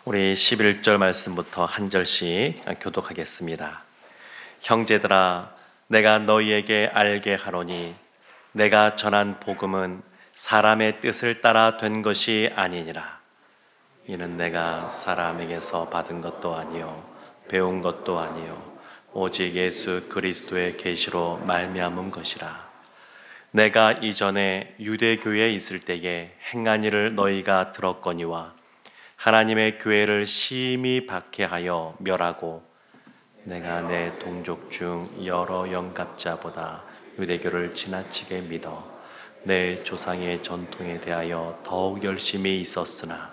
우리 11절 말씀부터 한 절씩 교독하겠습니다. 형제들아, 내가 너희에게 알게 하노니 내가 전한 복음은 사람의 뜻을 따라 된 것이 아니니라. 이는 내가 사람에게서 받은 것도 아니요 배운 것도 아니요 오직 예수 그리스도의 계시로 말미암은 것이라. 내가 이전에 유대교에 있을 때에 행한 일을 너희가 들었거니와 하나님의 교회를 심히 박해하여 멸하고 내가 내 동족 중 여러 영갑자보다 유대교를 지나치게 믿어 내 조상의 전통에 대하여 더욱 열심히 있었으나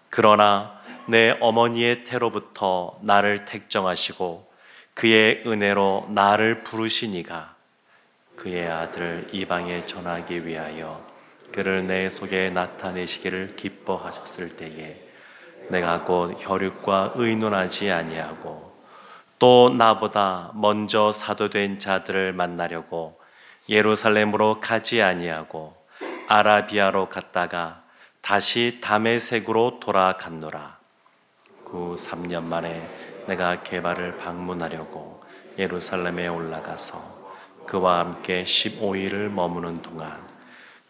그러나 내 어머니의 태로부터 나를 택정하시고 그의 은혜로 나를 부르시니가 그의 아들을 이방에 전하기 위하여 그를 내 속에 나타내시기를 기뻐하셨을 때에 내가 곧 혈육과 의논하지 아니하고 또 나보다 먼저 사도된 자들을 만나려고 예루살렘으로 가지 아니하고 아라비아로 갔다가 다시 다메섹으로 돌아갔노라. 그 3년 만에 내가 게바를 방문하려고 예루살렘에 올라가서 그와 함께 15일을 머무는 동안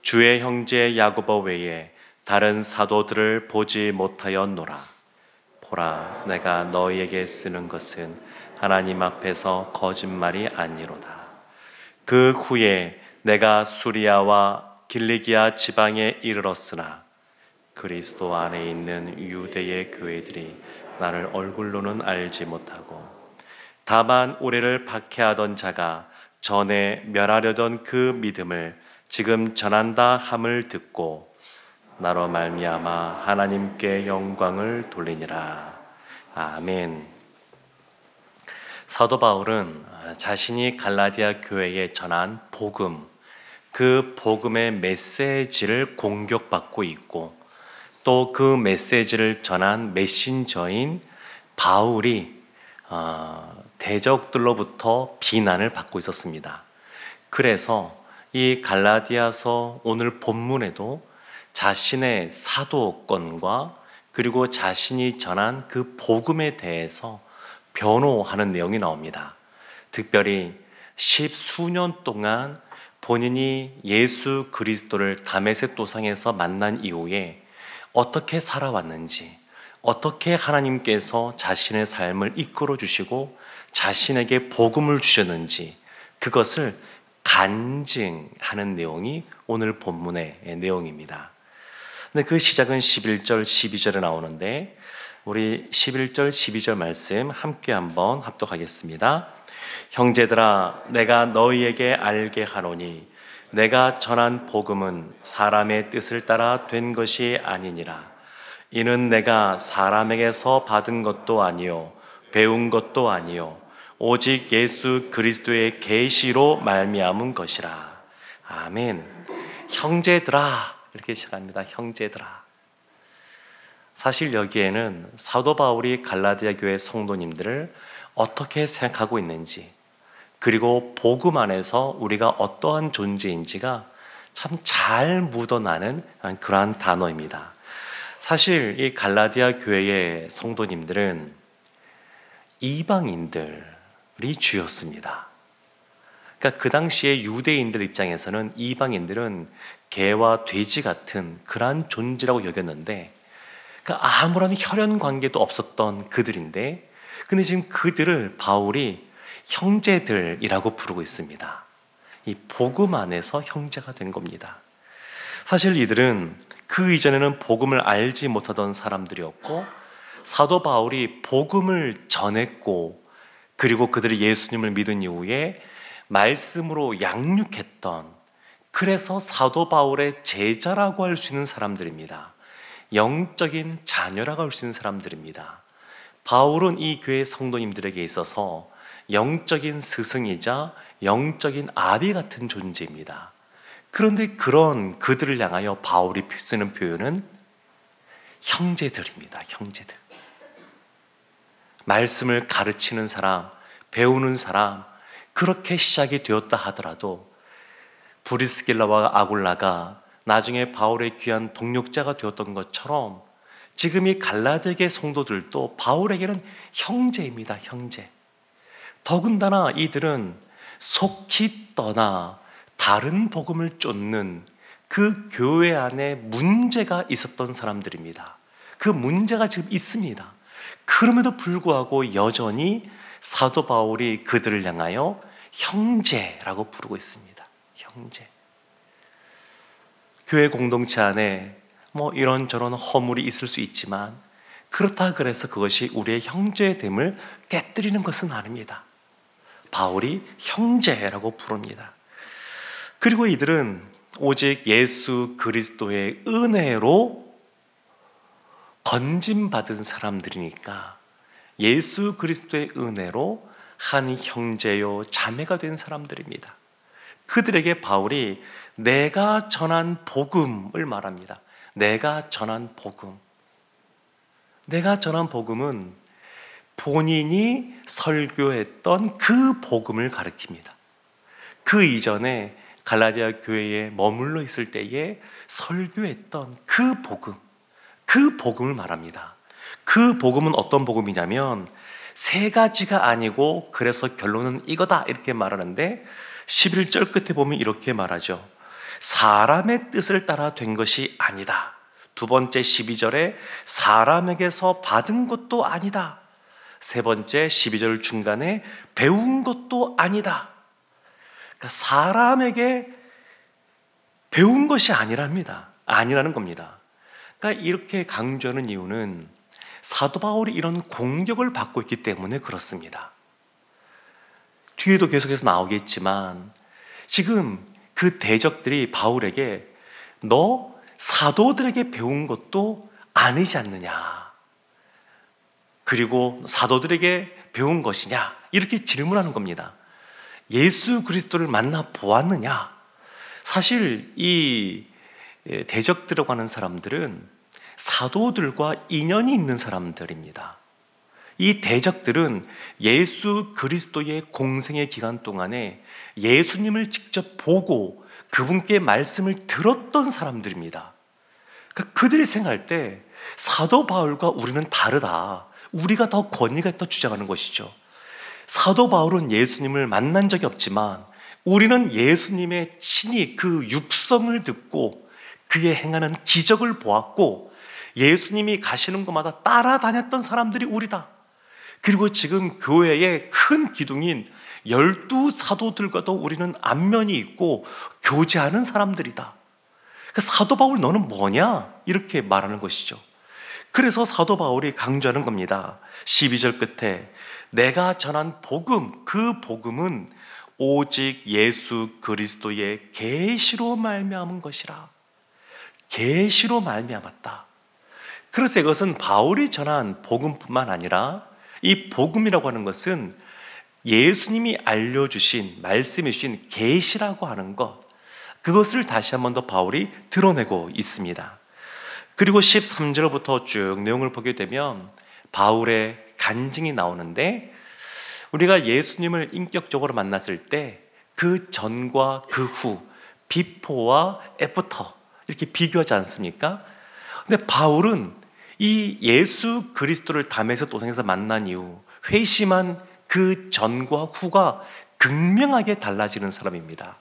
주의 형제 야고보 외에 다른 사도들을 보지 못하였노라. 보라, 내가 너희에게 쓰는 것은 하나님 앞에서 거짓말이 아니로다. 그 후에 내가 수리아와 길리기아 지방에 이르렀으나 그리스도 안에 있는 유대의 교회들이 나를 얼굴로는 알지 못하고 다만 우리를 박해하던 자가 전에 멸하려던 그 믿음을 지금 전한다 함을 듣고 나로 말미암아 하나님께 영광을 돌리니라. 아멘. 사도 바울은 자신이 갈라디아 교회에 전한 복음, 그 복음의 메시지를 공격받고 있고 또 그 메시지를 전한 메신저인 바울이 대적들로부터 비난을 받고 있었습니다. 그래서 이 갈라디아서 오늘 본문에도 자신의 사도권과 그리고 자신이 전한 그 복음에 대해서 변호하는 내용이 나옵니다. 특별히 10수년 동안 본인이 예수 그리스도를 다메섹 도상에서 만난 이후에 어떻게 살아왔는지, 어떻게 하나님께서 자신의 삶을 이끌어 주시고 자신에게 복음을 주셨는지 그것을 간증하는 내용이 오늘 본문의 내용입니다. 근데 그 시작은 11절, 12절에 나오는데 우리 11절, 12절 말씀 함께 한번 합독하겠습니다. 형제들아, 내가 너희에게 알게 하노니 내가 전한 복음은 사람의 뜻을 따라 된 것이 아니니라. 이는 내가 사람에게서 받은 것도 아니요 배운 것도 아니요 오직 예수 그리스도의 계시로 말미암은 것이라. 아멘. 형제들아, 이렇게 시작합니다. 형제들아. 사실 여기에는 사도 바울이 갈라디아 교회 성도님들을 어떻게 생각하고 있는지, 그리고 복음 안에서 우리가 어떠한 존재인지가 참 잘 묻어나는 그러한 단어입니다. 사실 이 갈라디아 교회의 성도님들은 이방인들이 주였습니다. 그러니까 그 당시에 유대인들 입장에서는 이방인들은 개와 돼지 같은 그러한 존재라고 여겼는데, 그러니까 아무런 혈연 관계도 없었던 그들인데, 근데 지금 그들을 바울이 형제들이라고 부르고 있습니다. 이 복음 안에서 형제가 된 겁니다. 사실 이들은 그 이전에는 복음을 알지 못하던 사람들이었고, 사도 바울이 복음을 전했고, 그리고 그들이 예수님을 믿은 이후에 말씀으로 양육했던, 그래서 사도 바울의 제자라고 할 수 있는 사람들입니다. 영적인 자녀라고 할 수 있는 사람들입니다. 바울은 이 교회 성도님들에게 있어서 영적인 스승이자 영적인 아비 같은 존재입니다. 그런데 그런 그들을 향하여 바울이 쓰는 표현은 형제들입니다. 형제들. 말씀을 가르치는 사람, 배우는 사람, 그렇게 시작이 되었다 하더라도 브리스길라와 아굴라가 나중에 바울의 귀한 동역자가 되었던 것처럼 지금 이 갈라디아계 성도들도 바울에게는 형제입니다. 형제. 더군다나 이들은 속히 떠나 다른 복음을 쫓는 그 교회 안에 문제가 있었던 사람들입니다. 그 문제가 지금 있습니다. 그럼에도 불구하고 여전히 사도 바울이 그들을 향하여 형제라고 부르고 있습니다. 형제. 교회 공동체 안에 이런저런 허물이 있을 수 있지만 그렇다 그래서 그것이 우리의 형제됨을 깨뜨리는 것은 아닙니다. 바울이 형제라고 부릅니다. 그리고 이들은 오직 예수 그리스도의 은혜로 건짐받은 사람들이니까 예수 그리스도의 은혜로 한 형제요 자매가 된 사람들입니다. 그들에게 바울이 내가 전한 복음을 말합니다. 내가 전한 복음. 내가 전한 복음은 본인이 설교했던 그 복음을 가리킵니다. 그 이전에 갈라디아 교회에 머물러 있을 때에 설교했던 그 복음을 말합니다. 그 복음은 어떤 복음이냐면 세 가지가 아니고 그래서 결론은 이거다 이렇게 말하는데 11절 끝에 보면 이렇게 말하죠. 사람의 뜻을 따라 된 것이 아니다. 두 번째 12절에 사람에게서 받은 것도 아니다. 세 번째 12절 중간에 배운 것도 아니다. 그러니까 사람에게 배운 것이 아니랍니다. 아니라는 겁니다. 그러니까 이렇게 강조하는 이유는 사도 바울이 이런 공격을 받고 있기 때문에 그렇습니다. 뒤에도 계속해서 나오겠지만 지금 그 대적들이 바울에게 너 사도들에게 배운 것도 아니지 않느냐, 그리고 사도들에게 배운 것이냐 이렇게 질문하는 겁니다. 예수 그리스도를 만나 보았느냐? 사실 이 대적들이라고 하는 사람들은 사도들과 인연이 있는 사람들입니다. 이 대적들은 예수 그리스도의 공생의 기간 동안에 예수님을 직접 보고 그분께 말씀을 들었던 사람들입니다. 그러니까 그들이 생각할 때 사도 바울과 우리는 다르다, 우리가 더 권위가 있다 주장하는 것이죠. 사도 바울은 예수님을 만난 적이 없지만 우리는 예수님의 친히 그 육성을 듣고 그의 행하는 기적을 보았고 예수님이 가시는 곳마다 따라다녔던 사람들이 우리다. 그리고 지금 교회의 큰 기둥인 12사도들과도 우리는 안면이 있고 교제하는 사람들이다. 그러니까 사도 바울 너는 뭐냐? 이렇게 말하는 것이죠. 그래서 사도 바울이 강조하는 겁니다. 12절 끝에 내가 전한 복음, 그 복음은 오직 예수 그리스도의 계시로 말미암은 것이라. 계시로 말미암았다. 그래서 이것은 바울이 전한 복음뿐만 아니라 이 복음이라고 하는 것은 예수님이 알려주신, 말씀해 주신 계시라고 하는 것, 그것을 다시 한 번 더 바울이 드러내고 있습니다. 그리고 13절부터 쭉 내용을 보게 되면 바울의 간증이 나오는데 우리가 예수님을 인격적으로 만났을 때 그 전과 그 후, 비포와 애프터 이렇게 비교하지 않습니까? 근데 바울은 이 예수 그리스도를 담에서 도성에서 만난 이후 회심한 그 전과 후가 극명하게 달라지는 사람입니다.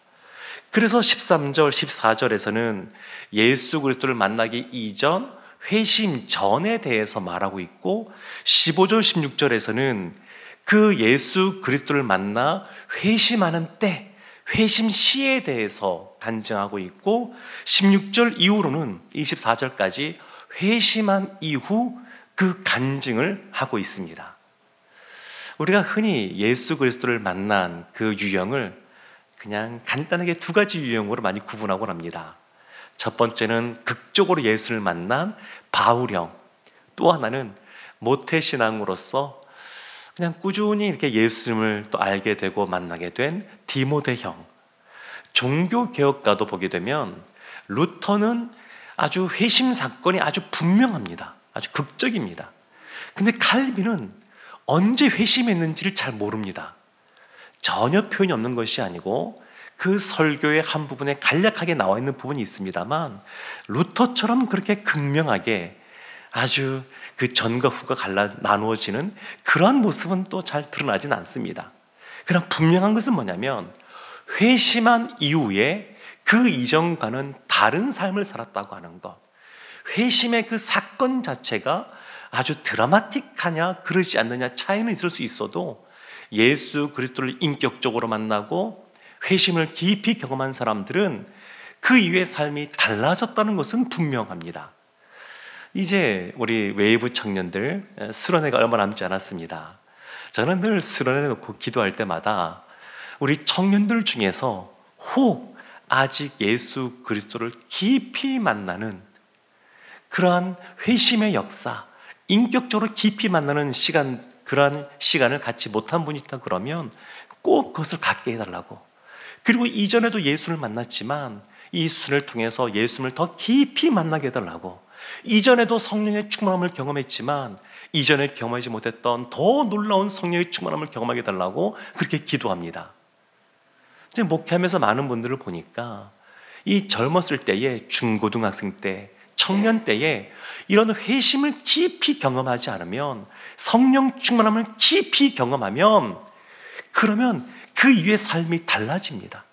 그래서 13절, 14절에서는 예수 그리스도를 만나기 이전, 회심 전에 대해서 말하고 있고 15절, 16절에서는 그 예수 그리스도를 만나 회심하는 때, 회심 시에 대해서 간증하고 있고 16절 이후로는 24절까지 회심한 이후 그 간증을 하고 있습니다. 우리가 흔히 예수 그리스도를 만난 그 유형을 그냥 간단하게 두 가지 유형으로 많이 구분하곤 합니다. 첫 번째는 극적으로 예수를 만난 바울형, 또 하나는 모태신앙으로서 그냥 꾸준히 이렇게 예수님을 또 알게 되고 만나게 된 디모데형. 종교개혁가도 보게 되면 루터는 아주 회심 사건이 아주 분명합니다. 아주 극적입니다. 근데 칼빈은 언제 회심했는지를 잘 모릅니다. 전혀 표현이 없는 것이 아니고 그 설교의 한 부분에 간략하게 나와 있는 부분이 있습니다만 루터처럼 그렇게 극명하게 아주 그 전과 후가 나누어지는 그러한 모습은 또 잘 드러나진 않습니다. 그러나 분명한 것은 뭐냐면 회심한 이후에 그 이전과는 다른 삶을 살았다고 하는 것, 회심의 그 사건 자체가 아주 드라마틱하냐 그러지 않느냐 차이는 있을 수 있어도 예수 그리스도를 인격적으로 만나고 회심을 깊이 경험한 사람들은 그 이후의 삶이 달라졌다는 것은 분명합니다. 이제 우리 웨이브 청년들 수련회가 얼마 남지 않았습니다. 저는 늘 수련회 놓고 기도할 때마다 우리 청년들 중에서 혹 아직 예수 그리스도를 깊이 만나는 그러한 회심의 역사, 인격적으로 깊이 만나는 시간, 그러한 시간을 갖지 못한 분이 있다 그러면 꼭 그것을 갖게 해달라고. 그리고 이전에도 예수를 만났지만 이 수련을 통해서 예수를 더 깊이 만나게 해달라고. 이전에도 성령의 충만함을 경험했지만 이전에 경험하지 못했던 더 놀라운 성령의 충만함을 경험하게 해달라고 그렇게 기도합니다. 이제 목회하면서 많은 분들을 보니까 이 젊었을 때에, 중고등학생 때, 청년 때에 이런 회심을 깊이 경험하지 않으면, 성령 충만함을 깊이 경험하면, 그러면 그 이후의 삶이 달라집니다.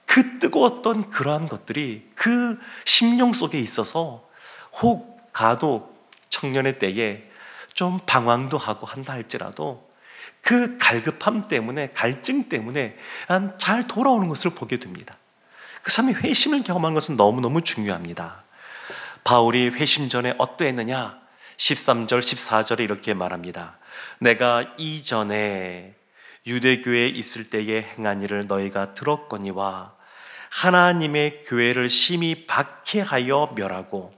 그 뜨거웠던 그러한 것들이 그 심령 속에 있어서 혹 가도 청년의 때에 좀 방황도 하고 한다 할지라도 그 갈급함 때문에, 갈증 때문에 잘 돌아오는 것을 보게 됩니다. 그 삶의 회심을 경험한 것은 너무너무 중요합니다. 바울이 회심 전에 어떠했느냐? 13절, 14절에 이렇게 말합니다. 내가 이전에 유대교회에 있을 때에 행한 일을 너희가 들었거니와 하나님의 교회를 심히 박해하여 멸하고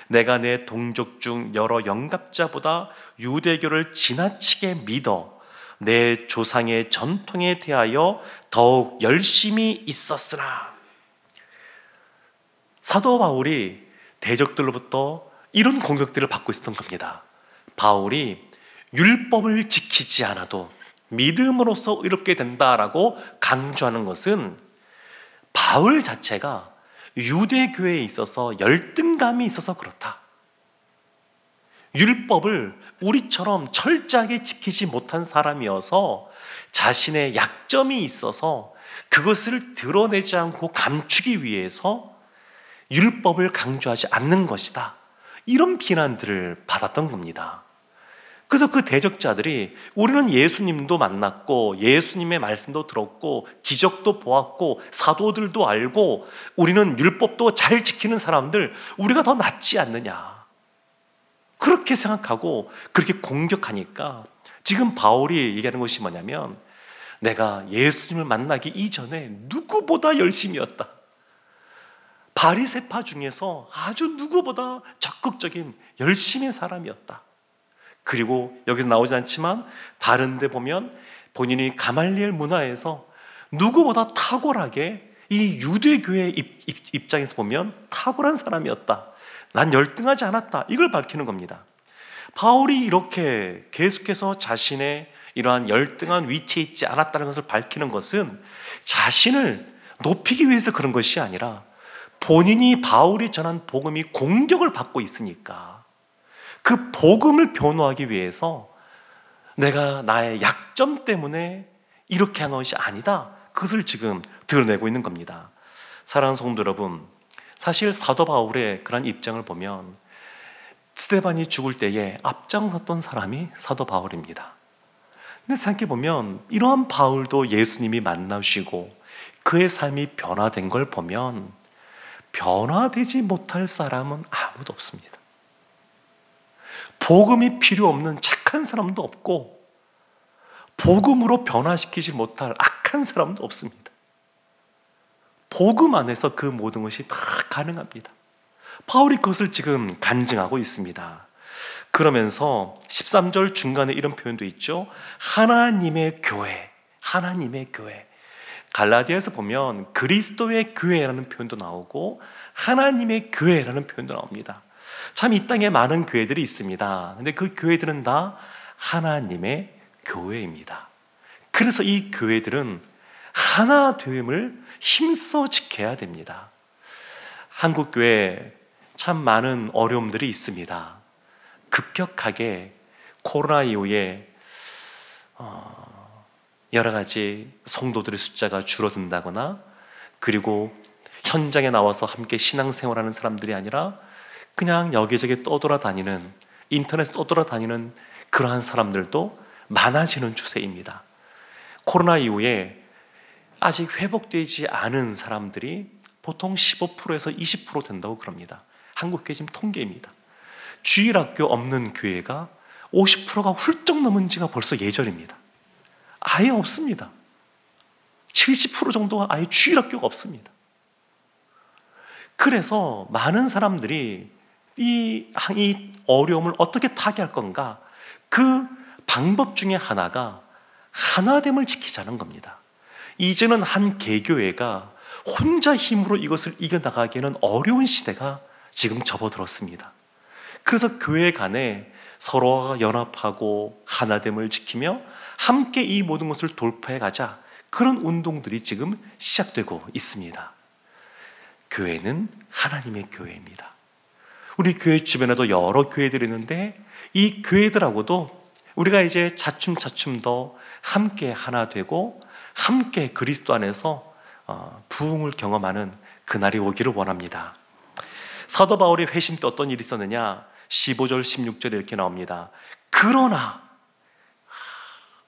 내가 내 동족 중 여러 영갑자보다 유대교를 지나치게 믿어 내 조상의 전통에 대하여 더욱 열심히 있었으나. 사도 바울이 대적들로부터 이런 공격들을 받고 있었던 겁니다. 바울이 율법을 지키지 않아도 믿음으로써 의롭게 된다라고 강조하는 것은 바울 자체가 유대교회에 있어서 열등감이 있어서 그렇다. 율법을 우리처럼 철저하게 지키지 못한 사람이어서 자신의 약점이 있어서 그것을 드러내지 않고 감추기 위해서 율법을 강조하지 않는 것이다. 이런 비난들을 받았던 겁니다. 그래서 그 대적자들이 우리는 예수님도 만났고 예수님의 말씀도 들었고 기적도 보았고 사도들도 알고 우리는 율법도 잘 지키는 사람들, 우리가 더 낫지 않느냐, 그렇게 생각하고 그렇게 공격하니까 지금 바울이 얘기하는 것이 뭐냐면 내가 예수님을 만나기 이전에 누구보다 열심이었다. 바리새파 중에서 아주 누구보다 적극적인 열심인 사람이었다. 그리고 여기서 나오지 않지만 다른 데 보면 본인이 가말리엘 문화에서 누구보다 탁월하게 이 유대교의 입장에서 보면 탁월한 사람이었다. 난 열등하지 않았다. 이걸 밝히는 겁니다. 바울이 이렇게 계속해서 자신의 이러한 열등한 위치에 있지 않았다는 것을 밝히는 것은 자신을 높이기 위해서 그런 것이 아니라 본인이 바울이 전한 복음이 공격을 받고 있으니까 그 복음을 변호하기 위해서 내가 나의 약점 때문에 이렇게 한 것이 아니다, 그것을 지금 드러내고 있는 겁니다. 사랑하는 성도 여러분, 사실 사도 바울의 그런 입장을 보면 스데반이 죽을 때에 앞장섰던 사람이 사도 바울입니다. 근데 생각해보면 이러한 바울도 예수님이 만나시고 그의 삶이 변화된 걸 보면 변화되지 못할 사람은 아무도 없습니다. 복음이 필요 없는 착한 사람도 없고 복음으로 변화시키지 못할 악한 사람도 없습니다. 복음 안에서 그 모든 것이 다 가능합니다. 바울이 그것을 지금 간증하고 있습니다. 그러면서 13절 중간에 이런 표현도 있죠. 하나님의 교회, 하나님의 교회. 갈라디아에서 보면 그리스도의 교회라는 표현도 나오고 하나님의 교회라는 표현도 나옵니다. 참 이 땅에 많은 교회들이 있습니다. 근데 그 교회들은 다 하나님의 교회입니다. 그래서 이 교회들은 하나 됨을 힘써 지켜야 됩니다. 한국교회 참 많은 어려움들이 있습니다. 급격하게 코로나 이후에 여러 가지 성도들의 숫자가 줄어든다거나, 그리고 현장에 나와서 함께 신앙생활하는 사람들이 아니라 그냥 여기저기 떠돌아다니는, 인터넷 떠돌아다니는 그러한 사람들도 많아지는 추세입니다. 코로나 이후에 아직 회복되지 않은 사람들이 보통 15%에서 20% 된다고 그럽니다. 한국교회 지금 통계입니다. 주일학교 없는 교회가 50%가 훌쩍 넘은 지가 벌써 예전입니다. 아예 없습니다. 70% 정도가 아예 주일학교가 없습니다. 그래서 많은 사람들이 이 어려움을 어떻게 타개할 건가, 그 방법 중에 하나가 하나됨을 지키자는 겁니다. 이제는 한 개교회가 혼자 힘으로 이것을 이겨나가기에는 어려운 시대가 지금 접어들었습니다. 그래서 교회 간에 서로가 연합하고 하나됨을 지키며 함께 이 모든 것을 돌파해 가자, 그런 운동들이 지금 시작되고 있습니다. 교회는 하나님의 교회입니다. 우리 교회 주변에도 여러 교회들이 있는데, 이 교회들하고도 우리가 이제 차츰차츰 더 함께 하나 되고 함께 그리스도 안에서 부흥을 경험하는 그날이 오기를 원합니다. 사도 바울의 회심 때 어떤 일이 있었느냐, 15절 16절에 이렇게 나옵니다. 그러나,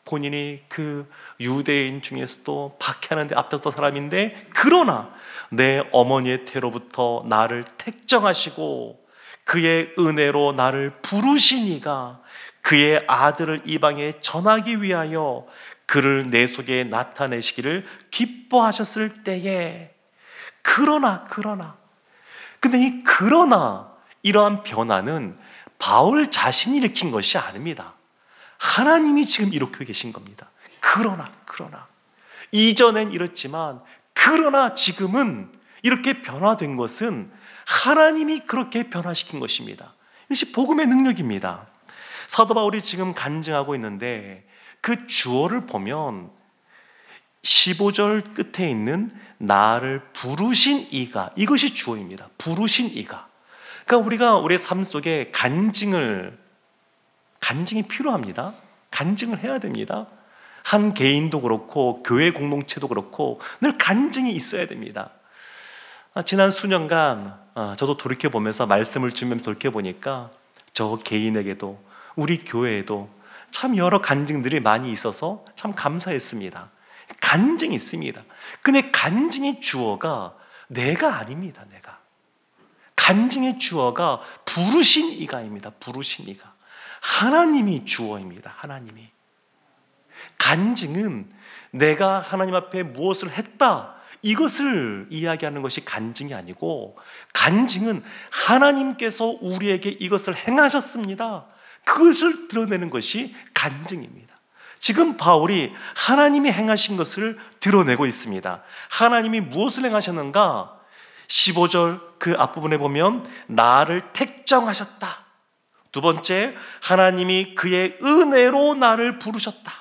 본인이 그 유대인 중에서도 박해하는 데 앞섰던 사람인데, 그러나 내 어머니의 태로부터 나를 택정하시고 그의 은혜로 나를 부르시니가 그의 아들을 이방에 전하기 위하여 그를 내 속에 나타내시기를 기뻐하셨을 때에, 그러나 근데 이 그러나, 이러한 변화는 바울 자신이 일으킨 것이 아닙니다. 하나님이 지금 이렇게 계신 겁니다. 그러나 이전엔 이렇지만, 그러나 지금은 이렇게 변화된 것은 하나님이 그렇게 변화시킨 것입니다. 이것이 복음의 능력입니다. 사도 바울이 지금 간증하고 있는데, 그 주어를 보면 15절 끝에 있는 나를 부르신 이가, 이것이 주어입니다. 부르신 이가. 그러니까 우리가 우리의 삶 속에 간증이 필요합니다. 간증을 해야 됩니다. 한 개인도 그렇고 교회 공동체도 그렇고 늘 간증이 있어야 됩니다. 지난 수년간 저도 돌이켜보면서, 말씀을 주면 돌이켜보니까 저 개인에게도 우리 교회에도 참 여러 간증들이 많이 있어서 참 감사했습니다. 간증이 있습니다. 근데 간증의 주어가 내가 아닙니다. 내가. 간증의 주어가 부르신 이가입니다. 부르신 이가. 하나님이 주어입니다. 하나님이. 간증은 내가 하나님 앞에 무엇을 했다, 이것을 이야기하는 것이 간증이 아니고, 간증은 하나님께서 우리에게 이것을 행하셨습니다, 그것을 드러내는 것이 간증입니다. 지금 바울이 하나님이 행하신 것을 드러내고 있습니다. 하나님이 무엇을 행하셨는가? 15절 그 앞부분에 보면 나를 택정하셨다. 두 번째, 하나님이 그의 은혜로 나를 부르셨다.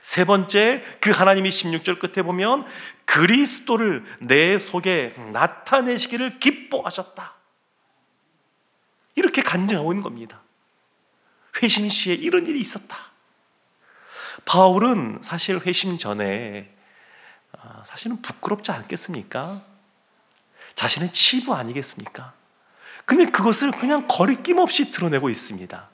세 번째, 그 하나님이 16절 끝에 보면 그리스도를 내 속에 나타내시기를 기뻐하셨다. 이렇게 간증하고 있는 겁니다. 회심 시에 이런 일이 있었다. 바울은 사실 회심 전에 사실은 부끄럽지 않겠습니까? 자신의 치부 아니겠습니까? 근데 그것을 그냥 거리낌 없이 드러내고 있습니다.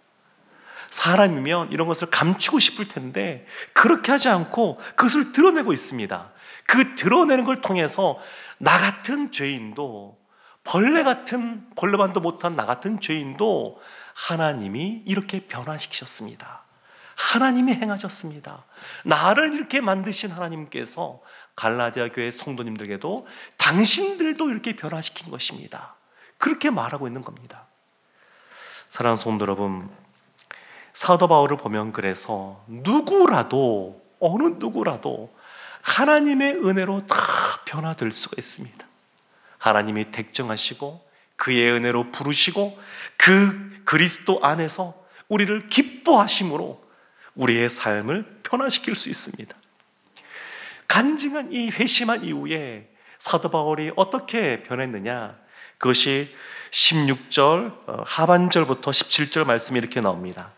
사람이면 이런 것을 감추고 싶을 텐데 그렇게 하지 않고 그것을 드러내고 있습니다. 그 드러내는 걸 통해서 나 같은 죄인도, 벌레반도 못한 나 같은 죄인도 하나님이 이렇게 변화시키셨습니다. 하나님이 행하셨습니다. 나를 이렇게 만드신 하나님께서 갈라디아 교회 성도님들에게도 당신들도 이렇게 변화시킨 것입니다, 그렇게 말하고 있는 겁니다. 사랑하는 성도 여러분, 사도 바울을 보면 그래서 누구라도, 어느 누구라도 하나님의 은혜로 다 변화될 수가 있습니다. 하나님이 택정하시고 그의 은혜로 부르시고 그 그리스도 안에서 우리를 기뻐하심으로 우리의 삶을 변화시킬 수 있습니다. 간증한 이 회심한 이후에 사도 바울이 어떻게 변했느냐? 그것이 16절 하반절부터 17절 말씀이 이렇게 나옵니다.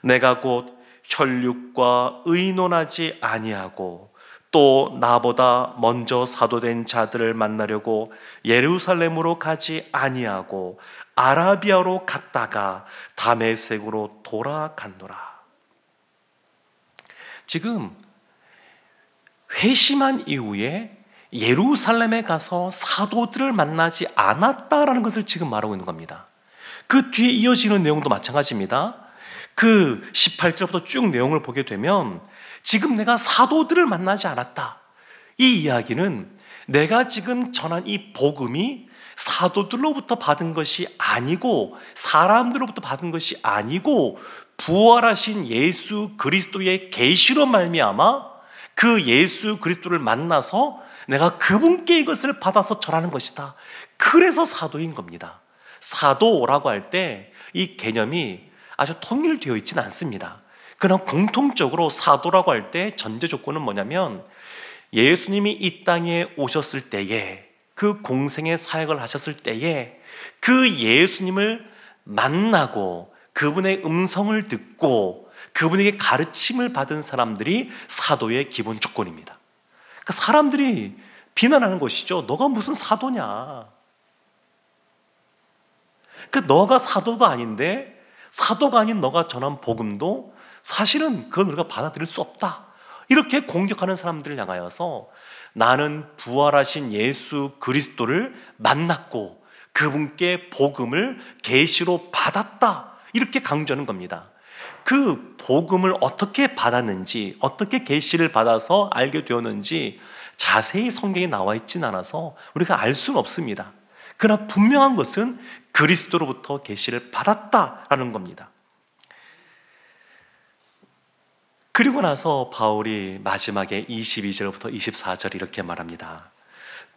내가 곧 혈육과 의논하지 아니하고 또 나보다 먼저 사도된 자들을 만나려고 예루살렘으로 가지 아니하고 아라비아로 갔다가 다메섹으로 돌아갔노라. 지금 회심한 이후에 예루살렘에 가서 사도들을 만나지 않았다라는 것을 지금 말하고 있는 겁니다. 그 뒤에 이어지는 내용도 마찬가지입니다. 그 18절부터 쭉 내용을 보게 되면 지금 내가 사도들을 만나지 않았다. 이 이야기는 내가 지금 전한 이 복음이 사도들로부터 받은 것이 아니고 사람들로부터 받은 것이 아니고 부활하신 예수 그리스도의 계시로 말미암아 그 예수 그리스도를 만나서 내가 그분께 이것을 받아서 전하는 것이다. 그래서 사도인 겁니다. 사도라고 할 때 이 개념이 아주 통일되어 있지는 않습니다. 그러나 공통적으로 사도라고 할 때 전제 조건은 뭐냐면 예수님이 이 땅에 오셨을 때에 그 공생의 사역을 하셨을 때에 그 예수님을 만나고 그분의 음성을 듣고 그분에게 가르침을 받은 사람들이 사도의 기본 조건입니다. 그러니까 사람들이 비난하는 것이죠. 너가 무슨 사도냐? 그러니까 너가 사도가 아닌데 사도가 아닌 너가 전한 복음도 사실은 그건 우리가 받아들일 수 없다. 이렇게 공격하는 사람들을 향하여서 나는 부활하신 예수 그리스도를 만났고 그분께 복음을 계시로 받았다. 이렇게 강조하는 겁니다. 그 복음을 어떻게 받았는지, 어떻게 계시를 받아서 알게 되었는지 자세히 성경에 나와 있지는 않아서 우리가 알 수는 없습니다. 그러나 분명한 것은 그리스도로부터 계시를 받았다라는 겁니다. 그리고 나서 바울이 마지막에 22절부터 24절 이렇게 말합니다.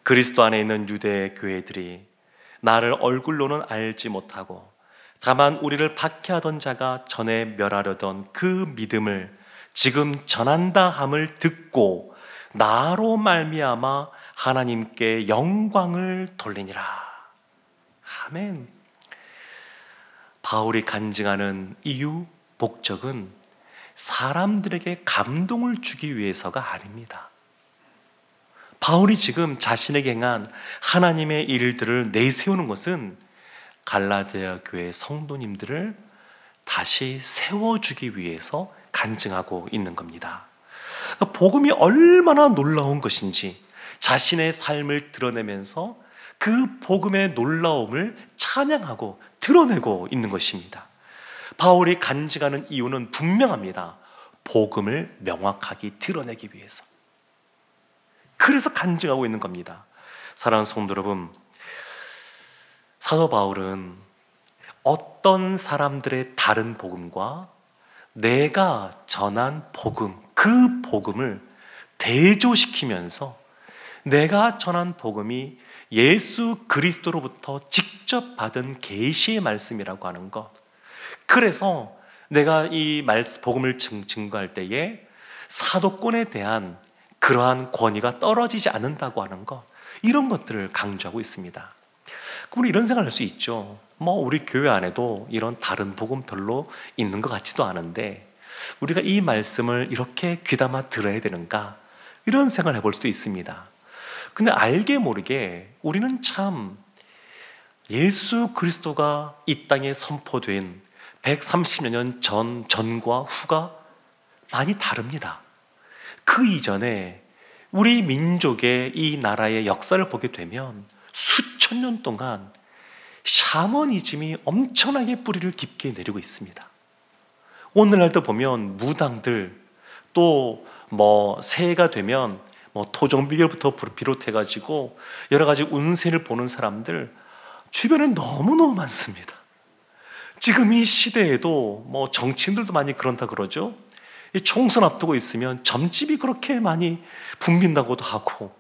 그리스도 안에 있는 유대 교회들이 나를 얼굴로는 알지 못하고 다만 우리를 박해하던 자가 전에 멸하려던 그 믿음을 지금 전한다 함을 듣고 나로 말미암아 하나님께 영광을 돌리니라. 아멘. 바울이 간증하는 이유, 목적은 사람들에게 감동을 주기 위해서가 아닙니다. 바울이 지금 자신에게 행한 하나님의 일들을 내세우는 것은 갈라디아 교회 성도님들을 다시 세워주기 위해서 간증하고 있는 겁니다. 복음이 얼마나 놀라운 것인지 자신의 삶을 드러내면서 그 복음의 놀라움을 찬양하고 드러내고 있는 것입니다. 바울이 간증하는 이유는 분명합니다. 복음을 명확하게 드러내기 위해서. 그래서 간증하고 있는 겁니다. 사랑하는 성도 여러분, 사도 바울은 어떤 사람들의 다른 복음과 내가 전한 복음, 그 복음을 대조시키면서 내가 전한 복음이 예수 그리스도로부터 직접 받은 계시의 말씀이라고 하는 것, 그래서 내가 이 복음을 증거할 때에 사도권에 대한 그러한 권위가 떨어지지 않는다고 하는 것, 이런 것들을 강조하고 있습니다. 우리 이런 생각을 할 수 있죠. 우리 교회 안에도 이런 다른 복음 별로 있는 것 같지도 않은데 우리가 이 말씀을 이렇게 귀담아 들어야 되는가, 이런 생각을 해볼 수도 있습니다. 근데 알게 모르게 우리는 참 예수 그리스도가 이 땅에 선포된 130여 년 전과 후가 많이 다릅니다. 그 이전에 우리 민족의 이 나라의 역사를 보게 되면 수천 년 동안 샤머니즘이 엄청나게 뿌리를 깊게 내리고 있습니다. 오늘날도 보면 무당들, 또 새해가 되면 토종 비결부터 비롯해가지고 여러 가지 운세를 보는 사람들 주변에 너무너무 많습니다. 지금 이 시대에도 정치인들도 많이 그런다 그러죠. 총선 앞두고 있으면 점집이 그렇게 많이 붐빈다고도 하고,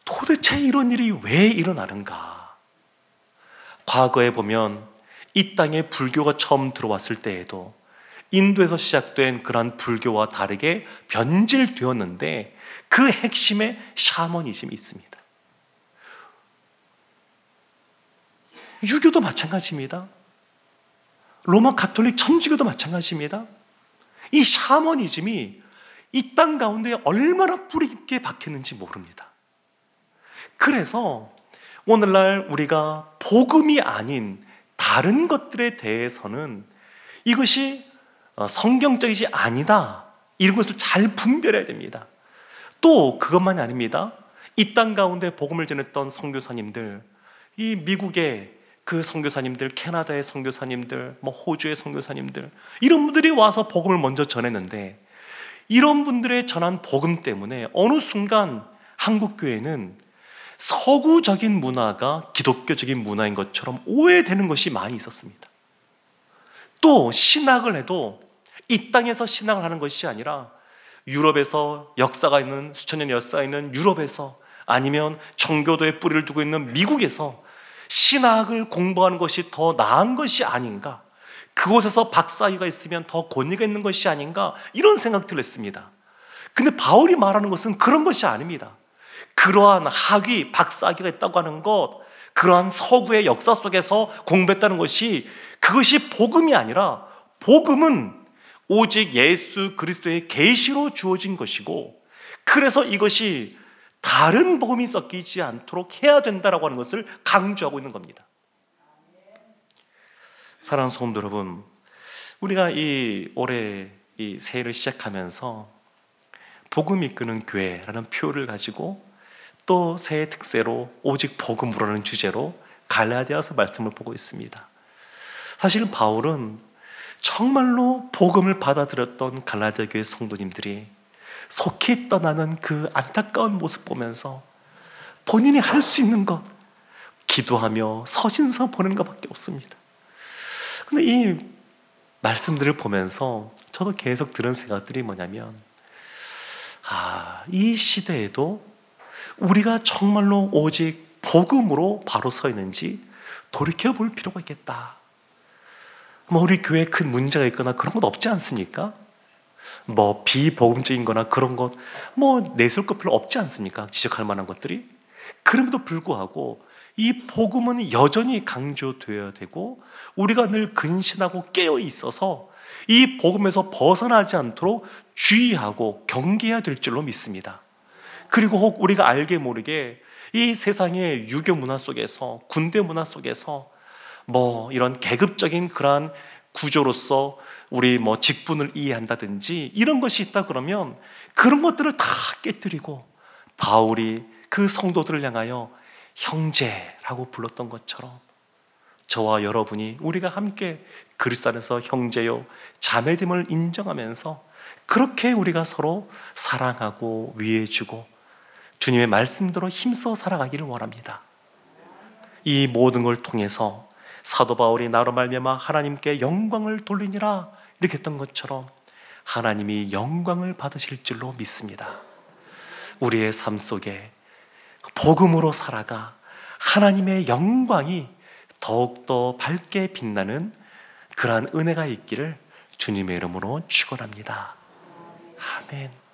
도대체 이런 일이 왜 일어나는가? 과거에 보면 이 땅에 불교가 처음 들어왔을 때에도 인도에서 시작된 그런 불교와 다르게 변질되었는데 그 핵심에 샤머니즘이 있습니다. 유교도 마찬가지입니다. 로마 가톨릭 천주교도 마찬가지입니다. 이 샤머니즘이 이 땅 가운데 얼마나 뿌리 깊게 박혔는지 모릅니다. 그래서 오늘날 우리가 복음이 아닌 다른 것들에 대해서는 이것이 성경적이지 아니다, 이런 것을 잘 분별해야 됩니다. 또 그것만이 아닙니다. 이 땅 가운데 복음을 전했던 선교사님들, 이 미국의 그 선교사님들, 캐나다의 선교사님들, 호주의 선교사님들, 이런 분들이 와서 복음을 먼저 전했는데, 이런 분들의 전한 복음 때문에 어느 순간 한국교회는 서구적인 문화가 기독교적인 문화인 것처럼 오해되는 것이 많이 있었습니다. 또 신학을 해도 이 땅에서 신학을 하는 것이 아니라 유럽에서 역사가 있는, 수천 년의 역사가 있는 유럽에서, 아니면 청교도의 뿌리를 두고 있는 미국에서 신학을 공부하는 것이 더 나은 것이 아닌가, 그곳에서 박사학위가 있으면 더 권위가 있는 것이 아닌가, 이런 생각들을 했습니다. 근데 바울이 말하는 것은 그런 것이 아닙니다. 그러한 학위, 박사학위가 있다고 하는 것, 그러한 서구의 역사 속에서 공부했다는 것이, 그것이 복음이 아니라, 복음은 오직 예수 그리스도의 계시로 주어진 것이고, 그래서 이것이 다른 복음이 섞이지 않도록 해야 된다라고 하는 것을 강조하고 있는 겁니다. 사랑하는 성도 여러분, 우리가 올해 이 새해를 시작하면서 복음 이끄는 교회라는 표를 가지고 또 새해 특세로 오직 복음으로라는 주제로 갈라디아서 말씀을 보고 있습니다. 사실 바울은 정말로 복음을 받아들였던 갈라디아 교회 성도님들이 속히 떠나는 그 안타까운 모습 보면서 본인이 할 수 있는 것, 기도하며 서신서 보내는 것밖에 없습니다. 근데 이 말씀들을 보면서 저도 계속 들은 생각들이 뭐냐면, 이 시대에도 우리가 정말로 오직 복음으로 바로 서 있는지 돌이켜볼 필요가 있겠다. 우리 교회에 큰 문제가 있거나 그런 것 없지 않습니까? 비복음적인 거나 그런 것 내세울 것 별로 없지 않습니까? 지적할 만한 것들이. 그럼에도 불구하고 이 복음은 여전히 강조되어야 되고, 우리가 늘 근신하고 깨어 있어서 이 복음에서 벗어나지 않도록 주의하고 경계해야 될 줄로 믿습니다. 그리고 혹 우리가 알게 모르게 이 세상의 유교 문화 속에서, 군대 문화 속에서 이런 계급적인 그러한 구조로서 우리 직분을 이해한다든지 이런 것이 있다 그러면 그런 것들을 다 깨뜨리고, 바울이 그 성도들을 향하여 형제라고 불렀던 것처럼 저와 여러분이, 우리가 함께 그리스도 안에서 형제요 자매됨을 인정하면서 그렇게 우리가 서로 사랑하고 위해주고 주님의 말씀대로 힘써 살아가기를 원합니다. 이 모든 걸 통해서 사도 바울이 나로 말미암아 하나님께 영광을 돌리니라 이렇게 했던 것처럼 하나님이 영광을 받으실 줄로 믿습니다. 우리의 삶 속에 복음으로 살아가 하나님의 영광이 더욱더 밝게 빛나는 그러한 은혜가 있기를 주님의 이름으로 축원합니다. 아멘.